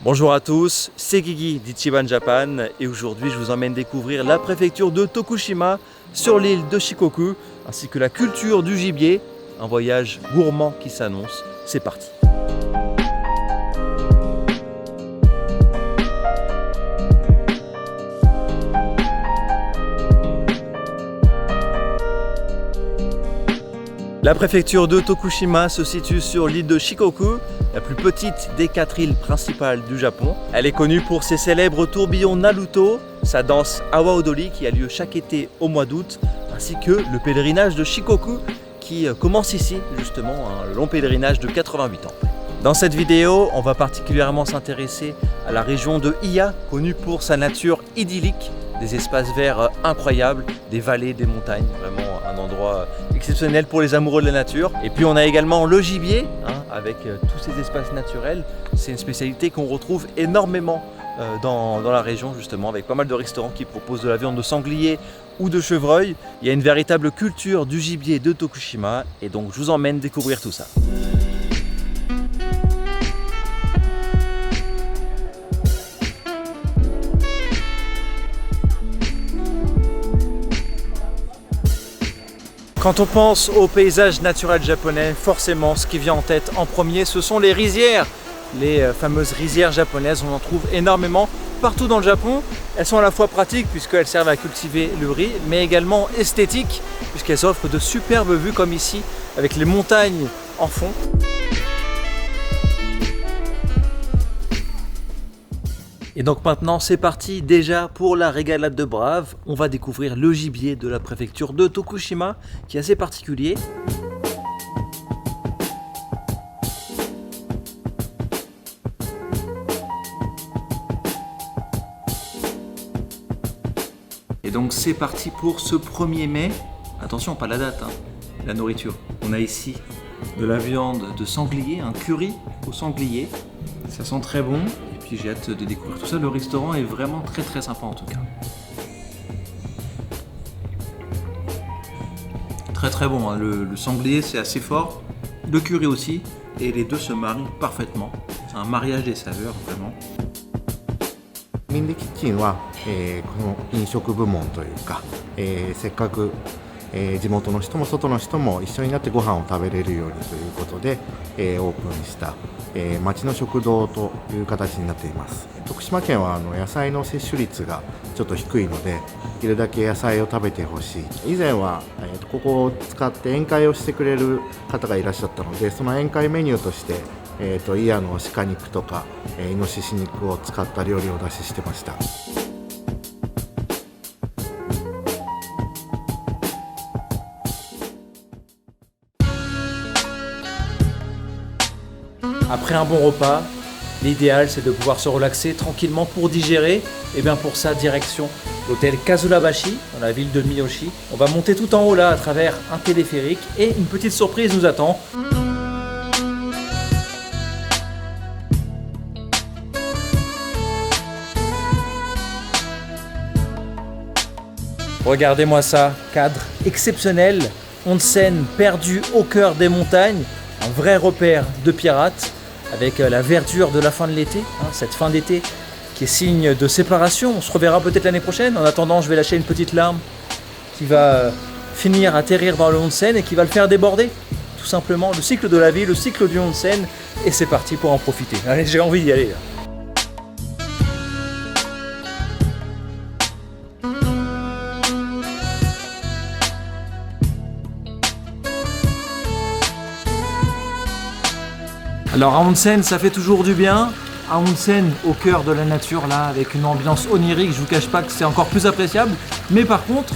Bonjour à tous, c'est Guigui d'Ichiban Japan et aujourd'hui je vous emmène découvrir la préfecture de Tokushima sur l'île de Shikoku ainsi que la culture du gibier, un voyage gourmand qui s'annonce, c'est parti. La préfecture de Tokushima se situe sur l'île de Shikoku, la plus petite des 4 îles principales du Japon. Elle est connue pour ses célèbres tourbillons Naruto, sa danse Awa Odori qui a lieu chaque été au mois d'août, ainsi que le pèlerinage de Shikoku qui commence ici, justement, un long pèlerinage de 88 ans. Dans cette vidéo, on va particulièrement s'intéresser à la région de Iya, connue pour sa nature idyllique, des espaces verts incroyables, des vallées, des montagnes, vraiment un endroit exceptionnel pour les amoureux de la nature. Et puis on a également le gibier, avec tous ces espaces naturels. C'est une spécialité qu'on retrouve énormément dans la région justement, avec pas mal de restaurants qui proposent de la viande de sanglier ou de chevreuil. Il y a une véritable culture du gibier de Tokushima et donc je vous emmène découvrir tout ça. Quand on pense au paysage naturel japonais, forcément ce qui vient en tête en premier, ce sont les rizières. Les fameuses rizières japonaises, on en trouve énormément partout dans le Japon. Elles sont à la fois pratiques puisqu'elles servent à cultiver le riz, mais également esthétiques puisqu'elles offrent de superbes vues comme ici avec les montagnes en fond. Et donc maintenant c'est parti déjà pour la régalade de braves. On va découvrir le gibier de la préfecture de Tokushima qui est assez particulier. Et donc c'est parti pour ce 1er mai. Attention, pas la date, la nourriture. On a ici de la viande de sanglier, un curry au sanglier. Ça sent très bon. Puis j'ai hâte de découvrir tout ça. Le restaurant est vraiment très sympa en tout cas. Très bon, le sanglier c'est assez fort, le curry aussi, et les deux se marient parfaitement. C'est un mariage des saveurs vraiment. ミンデキッチンは、この飲食部門というか、せっかく、地元の人も外の人も一緒になってご飯を食べれるようにということで、オープンした、町の食堂という形になっています。徳島県は野菜の摂取率がちょっと低いので、できるだけ野菜を食べてほしい。以前は、ここを使って宴会をしてくれる方がいらっしゃったので、その宴会メニューとして、イヤの鹿肉とか、イノシシ肉を使った料理をお出ししてました。Après un bon repas, l'idéal c'est de pouvoir se relaxer tranquillement pour digérer. Et bien pour ça, direction l'hôtel Kazurabashi dans la ville de Miyoshi. On va monter tout en haut là à travers un téléphérique et une petite surprise nous attend. Regardez-moi ça, cadre exceptionnel, onsen perdu au cœur des montagnes, un vrai repère de pirates avec la verdure de la fin de l'été, cette fin d'été qui est signe de séparation. On se reverra peut-être l'année prochaine. En attendant, je vais lâcher une petite larme qui va finir atterrir dans le onsen et qui va le faire déborder. Tout simplement, le cycle de la vie, le cycle du onsen, et c'est parti pour en profiter. Allez, j'ai envie d'y aller là. Alors à onsen, ça fait toujours du bien. À onsen, au cœur de la nature, là, avec une ambiance onirique, je vous cache pas que c'est encore plus appréciable. Mais par contre,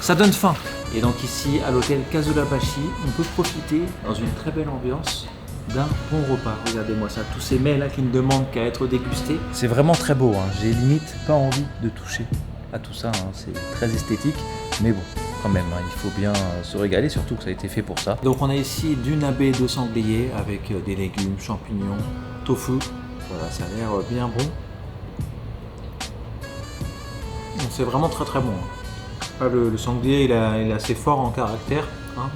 ça donne faim. Et donc ici, à l'hôtel Kazurabashi, on peut profiter, dans une très belle ambiance, d'un bon repas. Regardez-moi ça, tous ces mets là qui ne demandent qu'à être dégustés. C'est vraiment très beau, j'ai limite pas envie de toucher à tout ça, c'est très esthétique. Mais bon, quand même, il faut bien se régaler, surtout que ça a été fait pour ça. Donc on a ici du nabe de sanglier avec des légumes, champignons, tofu. Voilà, ça a l'air bien bon. C'est vraiment très bon. Le sanglier il est assez fort en caractère,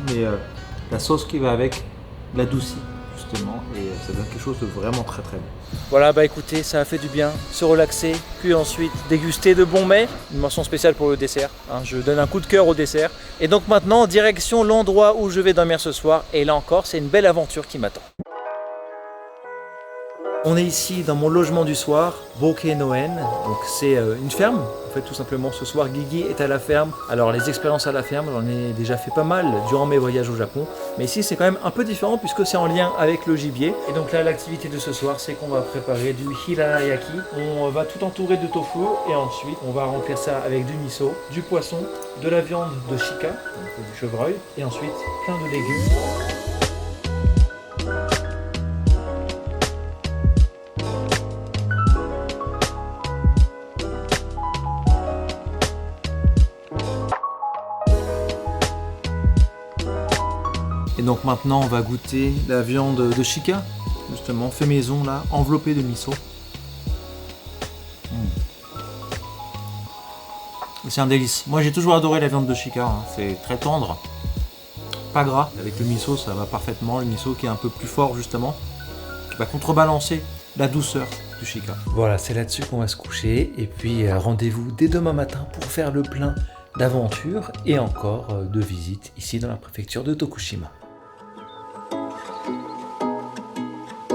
mais la sauce qui va avec l'adoucit justement, et ça donne quelque chose de vraiment très très bon. Voilà, bah écoutez, ça a fait du bien, se relaxer, puis ensuite déguster de bons mets. Une mention spéciale pour le dessert, hein, je donne un coup de cœur au dessert. Et donc maintenant, direction l'endroit où je vais dormir ce soir, et là encore, c'est une belle aventure qui m'attend. On est ici dans mon logement du soir, Boke Noen, donc c'est une ferme. En fait, tout simplement, ce soir, Guigui est à la ferme. Alors, les expériences à la ferme, j'en ai déjà fait pas mal durant mes voyages au Japon. Mais ici, c'est quand même un peu différent puisque c'est en lien avec le gibier. Et donc là, l'activité de ce soir, c'est qu'on va préparer du hirayaki. On va tout entourer de tofu et ensuite, on va remplir ça avec du miso, du poisson, de la viande de shika, donc du chevreuil, et ensuite plein de légumes. Et donc maintenant on va goûter la viande de shika, justement fait maison là, enveloppée de miso. C'est un délice. Moi j'ai toujours adoré la viande de shika, hein. C'est très tendre, pas gras. Avec le miso ça va parfaitement, le miso qui est un peu plus fort justement, qui va contrebalancer la douceur du shika. Voilà, c'est là-dessus qu'on va se coucher et puis rendez-vous dès demain matin pour faire le plein d'aventures et encore de visites ici dans la préfecture de Tokushima.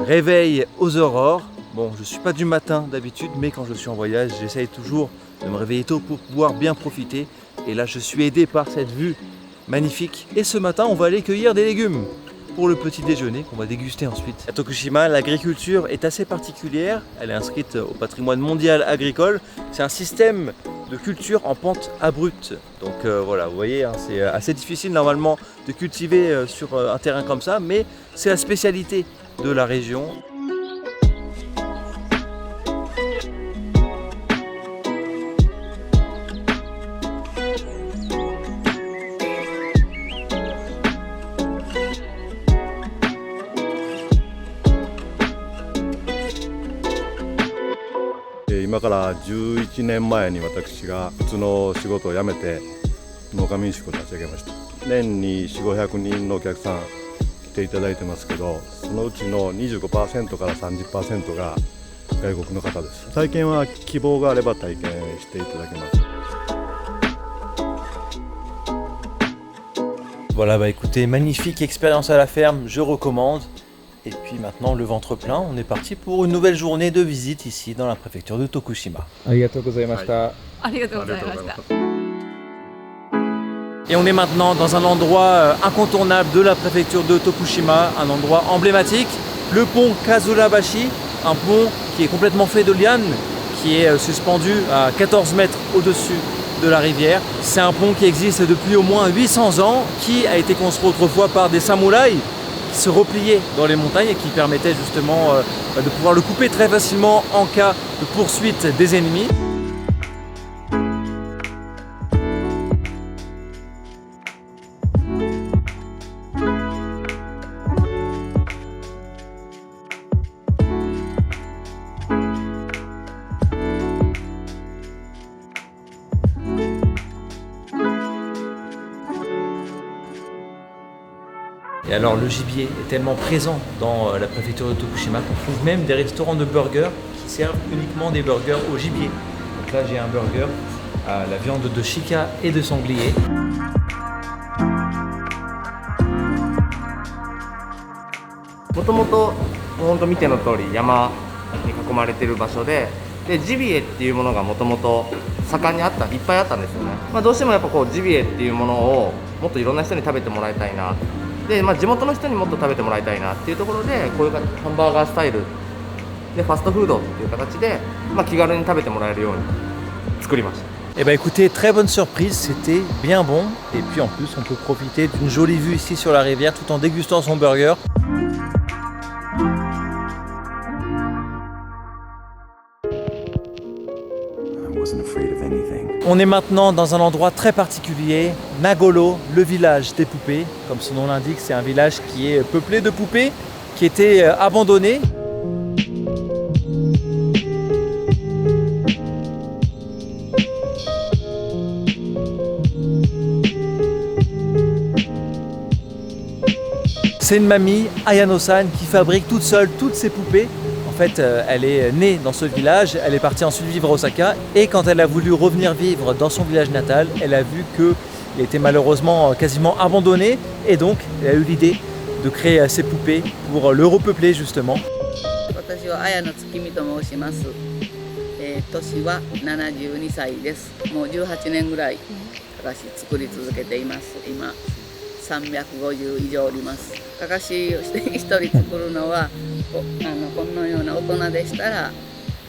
Réveil aux aurores. Bon, je suis pas du matin d'habitude, mais quand je suis en voyage, j'essaye toujours de me réveiller tôt pour pouvoir bien profiter. Et là, je suis aidé par cette vue magnifique. Et ce matin, on va aller cueillir des légumes pour le petit déjeuner qu'on va déguster ensuite. À Tokushima, l'agriculture est assez particulière. Elle est inscrite au patrimoine mondial agricole. C'est un système de culture en pente abrupte. Donc voilà, vous voyez, hein, c'est assez difficile normalement de cultiver sur un terrain comme ça, mais c'est la spécialité de la région. Et 今から11年前に私が普通の仕事を辞めて農家民宿を立ち上げました。年に400、500人のお客さん来ていただいてますけど、そのうちの 25% から 30% が外国の方です。体験は希望があれば体験していただけます。 Voilà, bah écoutez, magnifique expérience à la ferme, je recommande. Et puis maintenant, le ventre plein, on est parti pour une nouvelle journée de visite ici dans la préfecture de Tokushima. Et on est maintenant dans un endroit incontournable de la préfecture de Tokushima, un endroit emblématique, le pont Kazurabashi, un pont qui est complètement fait de lianes, qui est suspendu à 14 mètres au-dessus de la rivière. C'est un pont qui existe depuis au moins 800 ans, qui a été construit autrefois par des samouraïs qui se repliaient dans les montagnes et qui permettaient justement de pouvoir le couper très facilement en cas de poursuite des ennemis. Et alors le gibier est tellement présent dans la préfecture de Tokushima qu'on trouve même des restaurants de burgers qui servent uniquement des burgers au gibier. Donc là j'ai un burger à la viande de shika et de sanglier. Motomoto 本当見ての通り山に囲まれている場所で、ジビエっていうものがもともと盛んにあったいっぱいあったんですよね。どうしてもやっぱこうジビエっていうものをもっといろんな人に食べてもらいたいな。で地元の人にもっと食べてもらいたいなっていうところでこういうハンバーガースタイルでファストフードっていう形で、気軽に食べてもらえるように作りました。Eh ben écoutez, très bonne surprise, c'était bien bon et puis en plus on peut profiter d'une jolie vue ici sur la rivière tout en dégustant son burger. On est maintenant dans un endroit très particulier, Nagolo, le village des poupées. Comme son nom l'indique, c'est un village qui est peuplé de poupées, qui étaient abandonnées. C'est une mamie, Ayano-san, qui fabrique toute seule toutes ses poupées. En fait, elle est née dans ce village, elle est partie ensuite vivre à Osaka, et quand elle a voulu revenir vivre dans son village natal, elle a vu qu'il était malheureusement quasiment abandonné, et donc elle a eu l'idée de créer ces poupées pour le repeupler justement. 私は綾野月美と申します。年は72歳です。もう18年ぐらいかかし作り続けています。今350以上おります。かかしをして一人作るのはこのような大人でしたら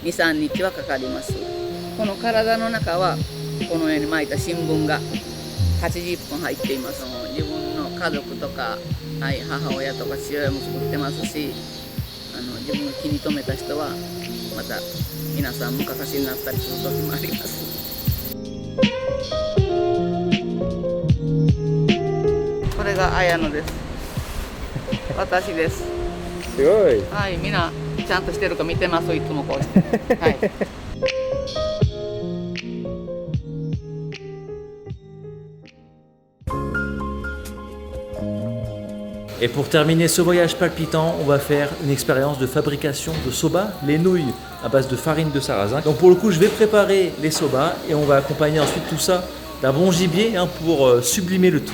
2,3 日はかかります。この体の中はこのように巻いた新聞が80本入っています。自分の家族とか、はい、母親とか父親も作ってますし、自分が気に留めた人はまた皆さんもかかしになったりする時もあります。これが綾野です。私です。すごい。はい、みんなちゃんとしてるか見てます。いつもこうして。はい。Et pour terminer ce voyage palpitant, on va faire une expérience de fabrication de soba, les nouilles à base de farine de sarrasin. Donc pour le coup, je vais préparer les soba et on va accompagner ensuite tout ça d'un bon gibier pour sublimer le tout.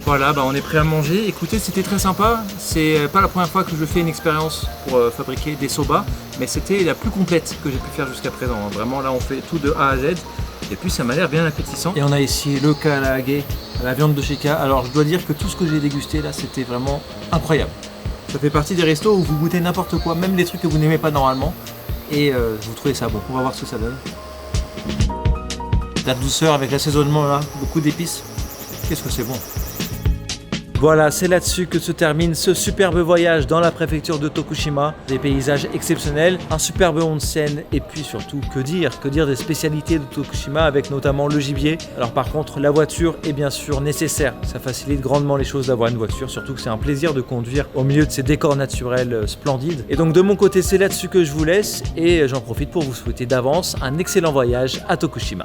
Voilà, on est prêt à manger. Écoutez, c'était très sympa. C'est pas la première fois que je fais une expérience pour fabriquer des soba, mais c'était la plus complète que j'ai pu faire jusqu'à présent. Vraiment, là, on fait tout de A à Z. Et puis, ça m'a l'air bien appétissant. Et on a ici le karaage, la viande de shika. Alors, je dois dire que tout ce que j'ai dégusté là, c'était vraiment incroyable. Ça fait partie des restos où vous goûtez n'importe quoi, même les trucs que vous n'aimez pas normalement, et vous trouvez ça bon. On va voir ce que ça donne. La douceur avec l'assaisonnement là, beaucoup d'épices. Qu'est-ce que c'est bon! Voilà, c'est là-dessus que se termine ce superbe voyage dans la préfecture de Tokushima. Des paysages exceptionnels, un superbe onsen et puis surtout, que dire des spécialités de Tokushima avec notamment le gibier. Alors par contre, la voiture est bien sûr nécessaire. Ça facilite grandement les choses d'avoir une voiture, surtout que c'est un plaisir de conduire au milieu de ces décors naturels splendides. Et donc de mon côté, c'est là-dessus que je vous laisse et j'en profite pour vous souhaiter d'avance un excellent voyage à Tokushima.